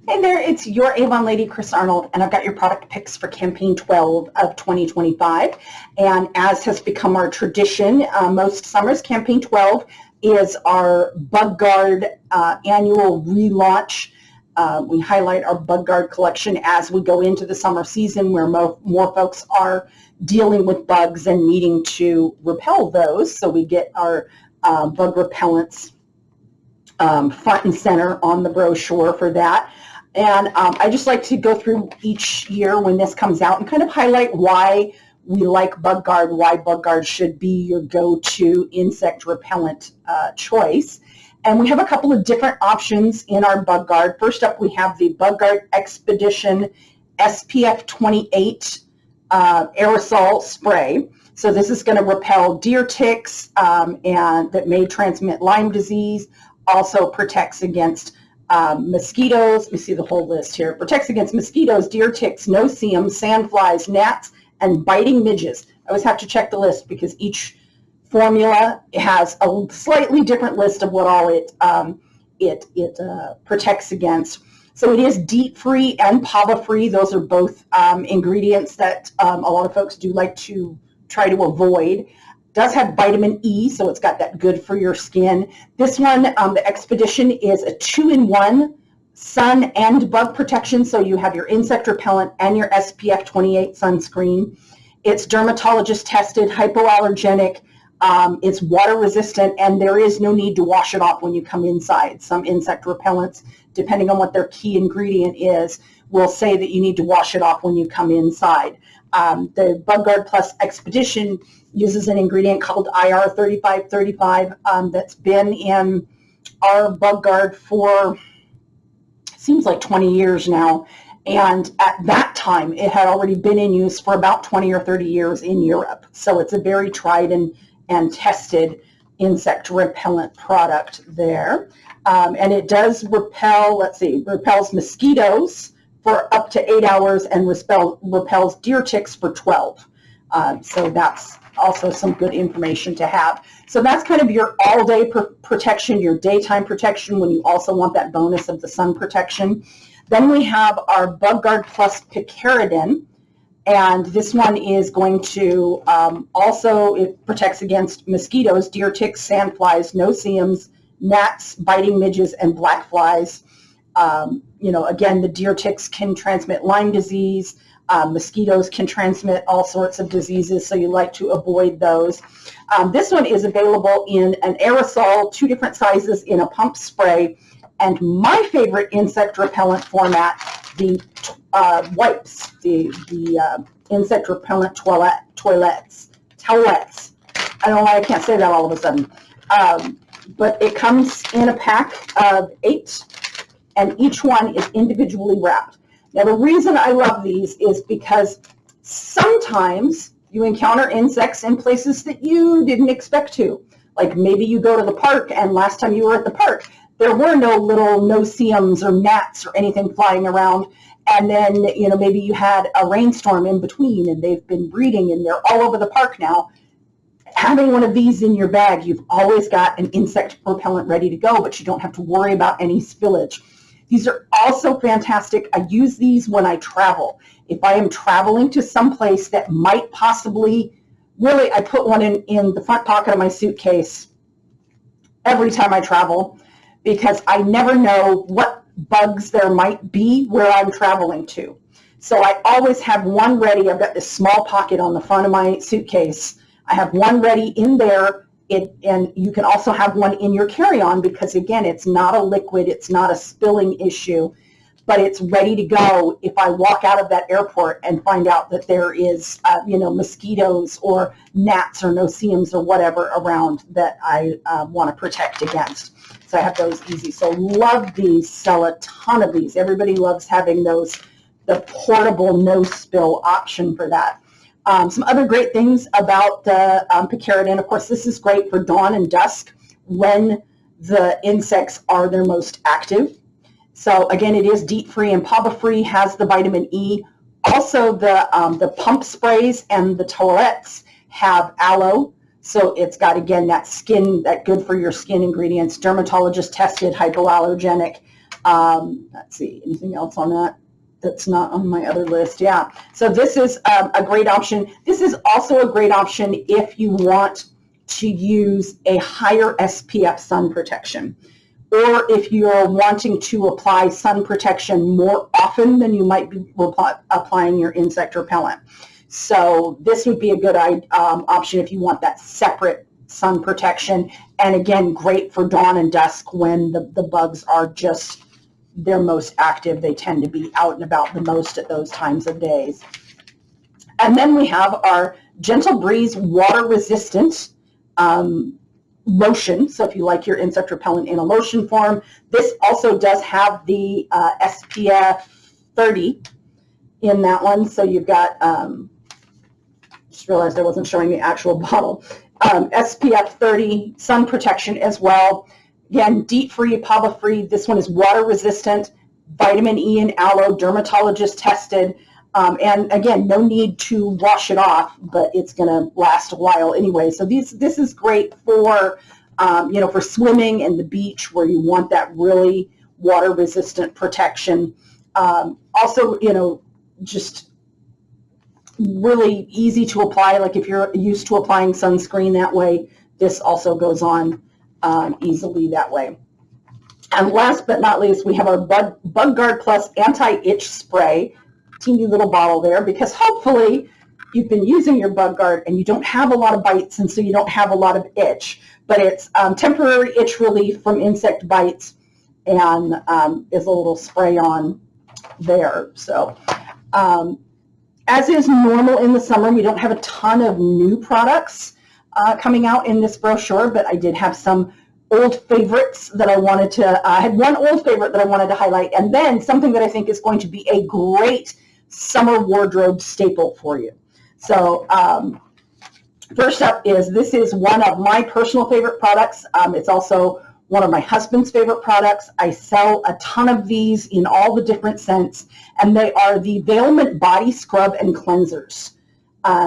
Hey there, it's your Avon lady, Chris Arnold, and I've got your product picks for campaign 12 of 2025. And as has become our tradition, most summers, campaign 12 is our Bug Guard annual relaunch. We highlight our Bug Guard collection as we go into the summer season where more folks are dealing with bugs and needing to repel those. So we get our bug repellents front and center on the brochure for that. And I just like to go through each year when this comes out and kind of highlight why we like Bug Guard, why Bug Guard should be your go-to insect repellent choice. And we have a couple of different options in our Bug Guard. First up, we have the Bug Guard Expedition SPF 28 aerosol spray. So this is going to repel deer ticks and that may transmit Lyme disease. Also protects against mosquitoes. Let me see the whole list here. Protects against mosquitoes, deer ticks, no-see-ums, sandflies, gnats, and biting midges. I always have to check the list because each formula has a slightly different list of what all it protects against. So it is DEET-free and PABA-free. Those are both ingredients that a lot of folks do like to try to avoid. Does have vitamin E, so it's got that good for your skin. This one, the Expedition, is a 2-in-1 sun and bug protection, so you have your insect repellent and your SPF 28 sunscreen. It's dermatologist tested, hypoallergenic, it's water resistant, and there is no need to wash it off when you come inside. Some insect repellents, depending on what their key ingredient is, will say that you need to wash it off when you come inside. The Bug Guard Plus Expedition uses an ingredient called IR 3535 that's been in our Bug Guard for, seems like 20 years now. And at that time, it had already been in use for about 20 or 30 years in Europe. So it's a very tried and tested insect repellent product there. And it does repel, repels mosquitoes for up to 8 hours and repels deer ticks for 12. So that's also some good information to have. So that's kind of your all-day protection, your daytime protection when you also want that bonus of the sun protection. Then we have our Bug Guard Plus Picaridin, and this one is going to also, it protects against mosquitoes, deer ticks, sandflies, no-see-ums, gnats, biting midges, and black flies. Again, the deer ticks can transmit Lyme disease. Mosquitoes can transmit all sorts of diseases, so you like to avoid those. This one is available in an aerosol, 2 different sizes in a pump spray, and my favorite insect repellent format, the wipes, the insect repellent towelettes. I don't know why I can't say that all of a sudden. But it comes in a pack of 8, and each one is individually wrapped. Now, the reason I love these is because sometimes you encounter insects in places that you didn't expect to. Like maybe you go to the park, and last time you were at the park, there were no little no-see-ums or gnats or anything flying around. And then, maybe you had a rainstorm in between, and they've been breeding, and they're all over the park now. Having one of these in your bag, you've always got an insect repellent ready to go, but you don't have to worry about any spillage. These are also fantastic. I use these when I travel. If I am traveling to some place that might possibly, really, I put one in the front pocket of my suitcase every time I travel because I never know what bugs there might be where I'm traveling to. So I always have one ready. I've got this small pocket on the front of my suitcase. I have one ready in there. And you can also have one in your carry-on because, again, it's not a liquid, it's not a spilling issue, but it's ready to go if I walk out of that airport and find out that there is, mosquitoes or gnats or no-see-ums or whatever around that I want to protect against. So I have those easy. So love these, sell a ton of these. Everybody loves having those, the portable no-spill option for that. Some other great things about the Picaridin, of course, this is great for dawn and dusk when the insects are their most active. So again, it is DEET-free and PABA-free, has the vitamin E. Also, the pump sprays and the towelettes have aloe. So it's got, again, that good for your skin ingredients, dermatologist tested, hypoallergenic. Let's see, anything else on that that's not on my other list? Yeah, so this is a great option. This is also a great option if you want to use a higher SPF sun protection, or if you're wanting to apply sun protection more often than you might be applying your insect repellent. So this would be a good option if you want that separate sun protection. And again, great for dawn and dusk when the bugs are just their most active. They tend to be out and about the most at those times of days. And then we have our Gentle Breeze water resistant lotion. So if you like your insect repellent in a lotion form, this also does have the SPF 30 in that one. So you've got, just realized I wasn't showing the actual bottle, SPF 30 sun protection as well. Again, DEET free, PABA free. This one is water resistant, vitamin E and aloe, dermatologist tested. And again, no need to wash it off, but it's going to last a while anyway. So this is great for, for swimming and the beach where you want that really water resistant protection. Also, just really easy to apply. Like if you're used to applying sunscreen that way, this also goes on easily that way. And last but not least, we have our Bug Guard Plus Anti-Itch Spray. Teeny little bottle there, because hopefully you've been using your Bug Guard and you don't have a lot of bites, and so you don't have a lot of itch. But it's temporary itch relief from insect bites, and is a little spray on there. So as is normal in the summer, we don't have a ton of new products coming out in this brochure, but I did have some old favorites that I wanted to, I had one old favorite that I wanted to highlight, and then something that I think is going to be a great summer wardrobe staple for you. So first up this is one of my personal favorite products. It's also one of my husband's favorite products. I sell a ton of these in all the different scents, and they are the Veilment Body Scrub and Cleansers.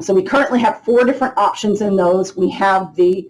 So we currently have 4 different options in those. We have the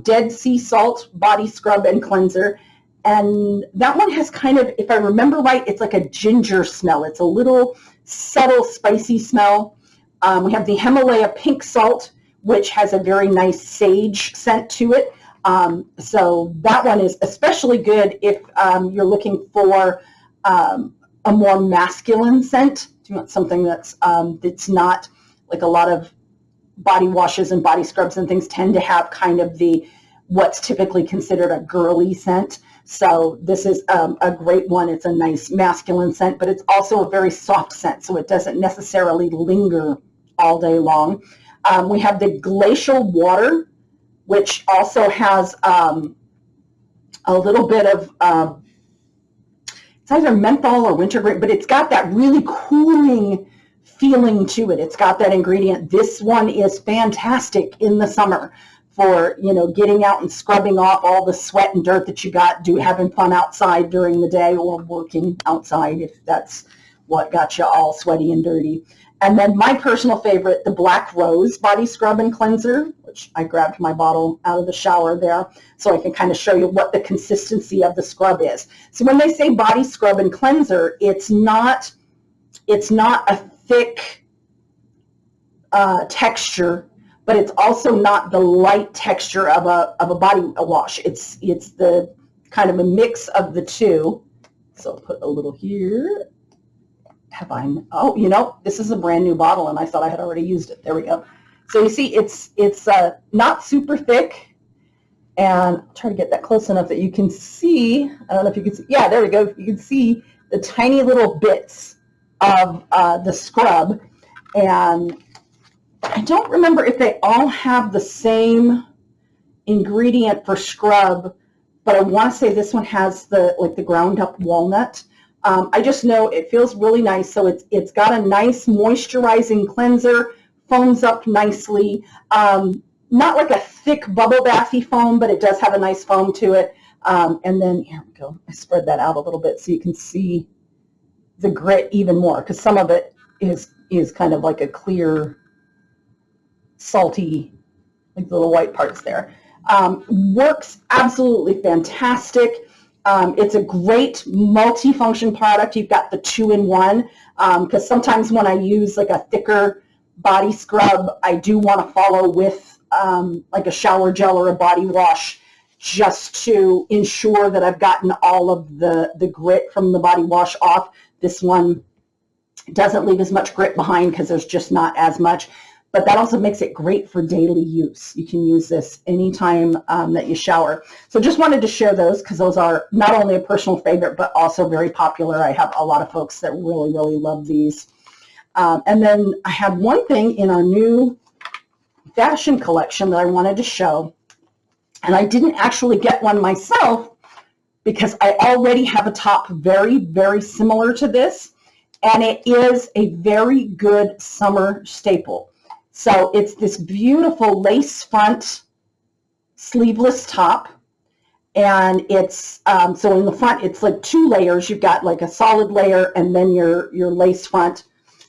Dead Sea Salt Body Scrub and Cleanser, and that one has kind of, if I remember right, it's like a ginger smell. It's a little subtle spicy smell. We have the Himalaya Pink Salt, which has a very nice sage scent to it. So that one is especially good if you're looking for a more masculine scent. You want something that's not like a lot of body washes and body scrubs and things tend to have kind of what's typically considered a girly scent. So this is a great one. It's a nice masculine scent, but it's also a very soft scent, so it doesn't necessarily linger all day long. We have the Glacial Water, which also has a little bit of, it's either menthol or wintergreen, but it's got that really cooling feeling to it. It's got that ingredient. This one is fantastic in the summer for, getting out and scrubbing off all the sweat and dirt that you got having fun outside during the day, or working outside if that's what got you all sweaty and dirty. And then my personal favorite, the Black Rose Body Scrub and Cleanser, which I grabbed my bottle out of the shower there so I can kind of show you what the consistency of the scrub is. So when they say body scrub and cleanser, it's not a thick texture, but it's also not the light texture of a body wash. It's the kind of a mix of the two. So I'll put a little here. This is a brand new bottle, and I thought I had already used it. There we go. So you see, it's not super thick, and I'll try to get that close enough that you can see. I don't know if you can see. Yeah, there we go. You can see the tiny little bits of the scrub, and I don't remember if they all have the same ingredient for scrub, but I want to say this one has the ground up walnut. I just know it feels really nice. So it's got a nice moisturizing cleanser, foams up nicely. Not like a thick bubble bathy foam, but it does have a nice foam to it. And then here we go. I spread that out a little bit so you can see the grit even more, because some of it is kind of like a clear, salty, like the little white parts there. Works absolutely fantastic. It's a great multi-function product. You've got the 2-in-1, because sometimes when I use like a thicker body scrub, I do want to follow with like a shower gel or a body wash, just to ensure that I've gotten all of the grit from the body wash off. This one doesn't leave as much grit behind because there's just not as much, but that also makes it great for daily use. You can use this anytime that you shower. So just wanted to share those because those are not only a personal favorite, but also very popular. I have a lot of folks that really, really love these. And then I have one thing in our new fashion collection that I wanted to show. And I didn't actually get one myself because I already have a top very, very similar to this. And it is a very good summer staple. So it's this beautiful lace front sleeveless top. And it's, so in the front, it's like 2 layers. You've got like a solid layer and then your lace front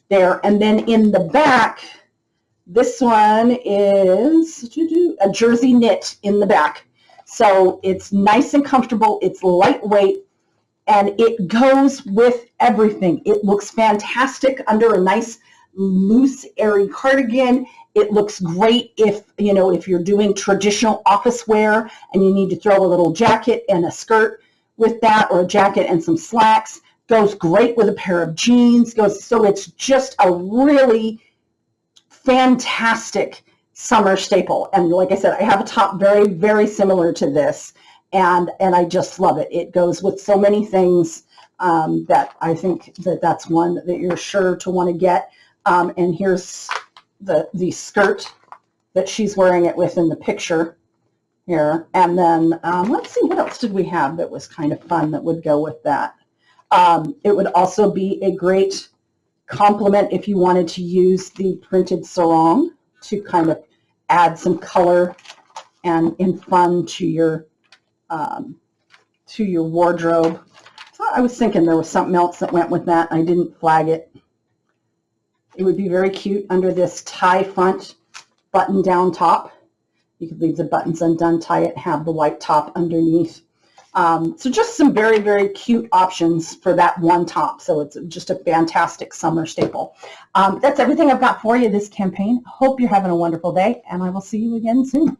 there. And then in the back, this one is a jersey knit in the back. So it's nice and comfortable. It's lightweight. And it goes with everything. It looks fantastic under a nice, loose, airy cardigan. It looks great if you're doing traditional office wear and you need to throw a little jacket and a skirt with that, or a jacket and some slacks. Goes great with a pair of jeans. So it's just a really fantastic summer staple. And like I said, I have a top very, very similar to this. And I just love it. It goes with so many things that I think that's one that you're sure to want to get. And here's the skirt that she's wearing it with in the picture here. And then let's see, what else did we have that was kind of fun that would go with that? It would also be a great complement if you wanted to use the printed sarong to kind of add some color and fun to your wardrobe. So I was thinking there was something else that went with that. I didn't flag it. It would be very cute under this tie front button down top. You could leave the buttons undone, tie it, have the white top underneath. So just some very, very cute options for that one top. So it's just a fantastic summer staple. That's everything I've got for you this campaign. Hope you're having a wonderful day, and I will see you again soon.